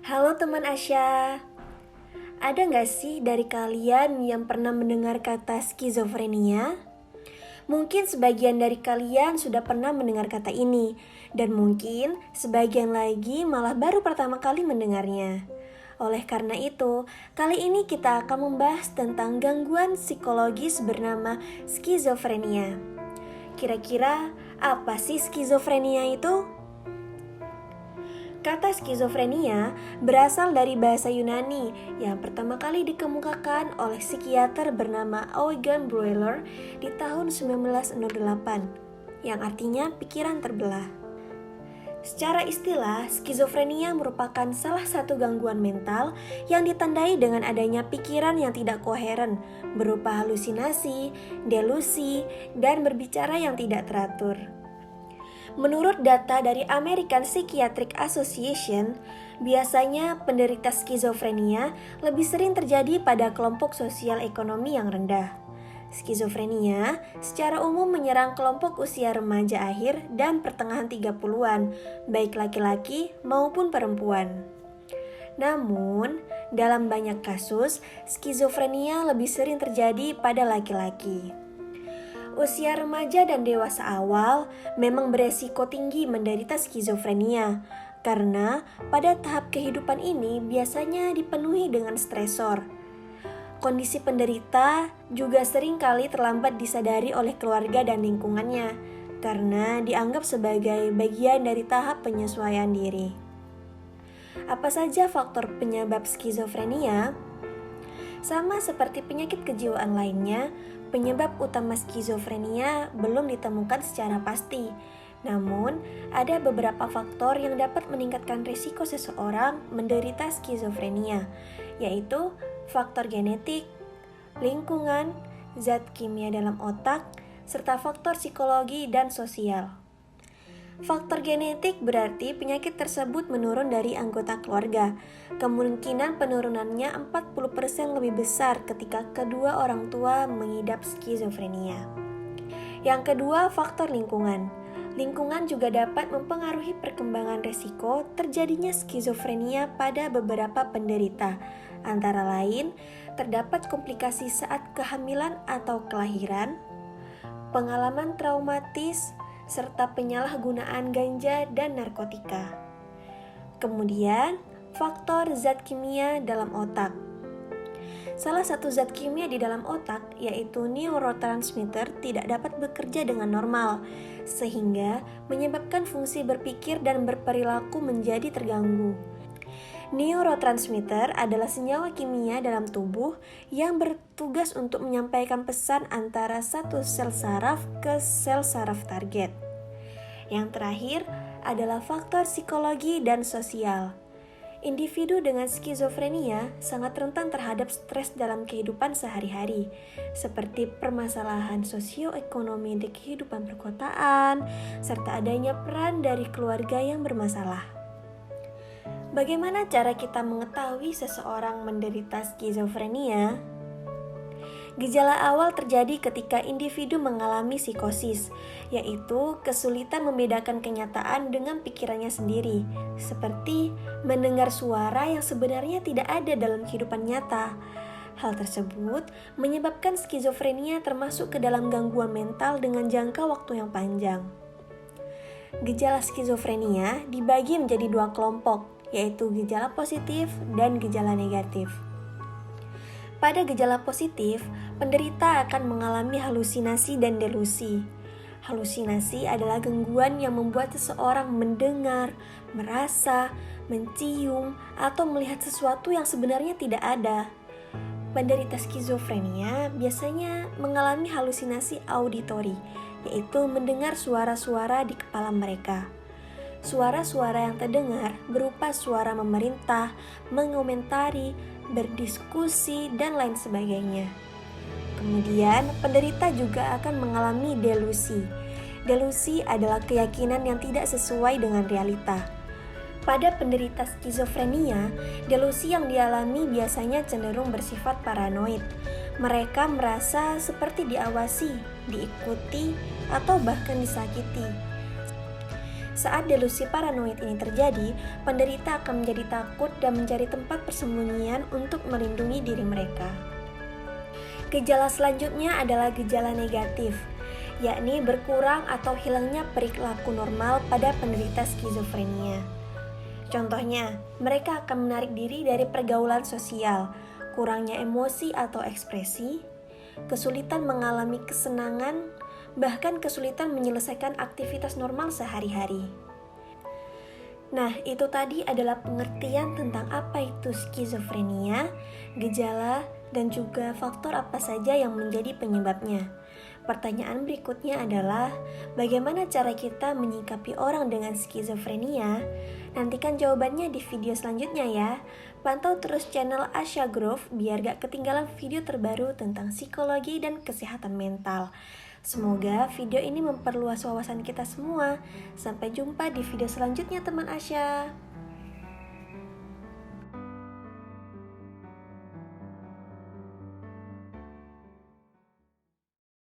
Halo teman Asya, ada nggak sih dari kalian yang pernah mendengar kata skizofrenia? Mungkin sebagian dari kalian sudah pernah mendengar kata ini, dan mungkin sebagian lagi malah baru pertama kali mendengarnya. Oleh karena itu, kali ini kita akan membahas tentang gangguan psikologis bernama skizofrenia. Kira-kira apa sih skizofrenia itu? Kata skizofrenia berasal dari bahasa Yunani yang pertama kali dikemukakan oleh psikiater bernama Eugen Breuer di tahun 1908, yang artinya pikiran terbelah. Secara istilah, skizofrenia merupakan salah satu gangguan mental yang ditandai dengan adanya pikiran yang tidak koheren, berupa halusinasi, delusi, dan berbicara yang tidak teratur. Menurut data dari American Psychiatric Association, biasanya penderita skizofrenia lebih sering terjadi pada kelompok sosial ekonomi yang rendah. Skizofrenia secara umum menyerang kelompok usia remaja akhir dan pertengahan 30-an, baik laki-laki maupun perempuan. Namun, dalam banyak kasus, skizofrenia lebih sering terjadi pada laki-laki. Usia remaja dan dewasa awal memang beresiko tinggi menderita skizofrenia karena pada tahap kehidupan ini biasanya dipenuhi dengan stresor. Kondisi penderita juga sering kali terlambat disadari oleh keluarga dan lingkungannya karena dianggap sebagai bagian dari tahap penyesuaian diri. Apa saja faktor penyebab skizofrenia? Sama seperti penyakit kejiwaan lainnya, penyebab utama skizofrenia belum ditemukan secara pasti. Namun, ada beberapa faktor yang dapat meningkatkan risiko seseorang menderita skizofrenia, yaitu faktor genetik, lingkungan, zat kimia dalam otak, serta faktor psikologi dan sosial. Faktor genetik berarti penyakit tersebut menurun dari anggota keluarga. Kemungkinan penurunannya 40% lebih besar ketika kedua orang tua mengidap skizofrenia. Yang kedua, faktor lingkungan. Lingkungan juga dapat mempengaruhi perkembangan resiko terjadinya skizofrenia pada beberapa penderita. Antara lain, terdapat komplikasi saat kehamilan atau kelahiran, pengalaman traumatis, serta penyalahgunaan ganja dan narkotika. Kemudian, faktor zat kimia dalam otak. Salah satu zat kimia di dalam otak, yaitu neurotransmitter, tidak dapat bekerja dengan normal, sehingga menyebabkan fungsi berpikir dan berperilaku menjadi terganggu. Neurotransmitter adalah senyawa kimia dalam tubuh yang bertugas untuk menyampaikan pesan antara satu sel saraf ke sel saraf target. Yang terakhir adalah faktor psikologi dan sosial. Individu dengan skizofrenia sangat rentan terhadap stres dalam kehidupan sehari-hari, seperti permasalahan sosioekonomi di kehidupan perkotaan, serta adanya peran dari keluarga yang bermasalah. Bagaimana cara kita mengetahui seseorang menderita skizofrenia? Gejala awal terjadi ketika individu mengalami psikosis, yaitu kesulitan membedakan kenyataan dengan pikirannya sendiri, seperti mendengar suara yang sebenarnya tidak ada dalam kehidupan nyata. Hal tersebut menyebabkan skizofrenia termasuk ke dalam gangguan mental dengan jangka waktu yang panjang. Gejala skizofrenia dibagi menjadi dua kelompok, yaitu gejala positif dan gejala negatif. Pada gejala positif, penderita akan mengalami halusinasi dan delusi. Halusinasi adalah gangguan yang membuat seseorang mendengar, merasa, mencium, atau melihat sesuatu yang sebenarnya tidak ada. Penderita skizofrenia biasanya mengalami halusinasi auditori, yaitu mendengar suara-suara di kepala mereka. Suara-suara yang terdengar berupa suara memerintah, mengomentari, berdiskusi, dan lain sebagainya. Kemudian, penderita juga akan mengalami delusi. Delusi adalah keyakinan yang tidak sesuai dengan realita. Pada penderita skizofrenia, delusi yang dialami biasanya cenderung bersifat paranoid. Mereka merasa seperti diawasi, diikuti, atau bahkan disakiti. Saat delusi paranoid ini terjadi, penderita akan menjadi takut dan mencari tempat persembunyian untuk melindungi diri mereka. Gejala selanjutnya adalah gejala negatif, yakni berkurang atau hilangnya perilaku normal pada penderita skizofrenia. Contohnya, mereka akan menarik diri dari pergaulan sosial, kurangnya emosi atau ekspresi, kesulitan mengalami kesenangan, bahkan kesulitan menyelesaikan aktivitas normal sehari-hari. Nah, itu tadi adalah pengertian tentang apa itu skizofrenia, gejala, dan juga faktor apa saja yang menjadi penyebabnya. Pertanyaan berikutnya adalah, bagaimana cara kita menyikapi orang dengan skizofrenia? Nantikan jawabannya di video selanjutnya ya. Pantau terus channel Asya Grove biar gak ketinggalan video terbaru tentang psikologi dan kesehatan mental. Semoga video ini memperluas wawasan kita semua. Sampai jumpa di video selanjutnya teman Asya.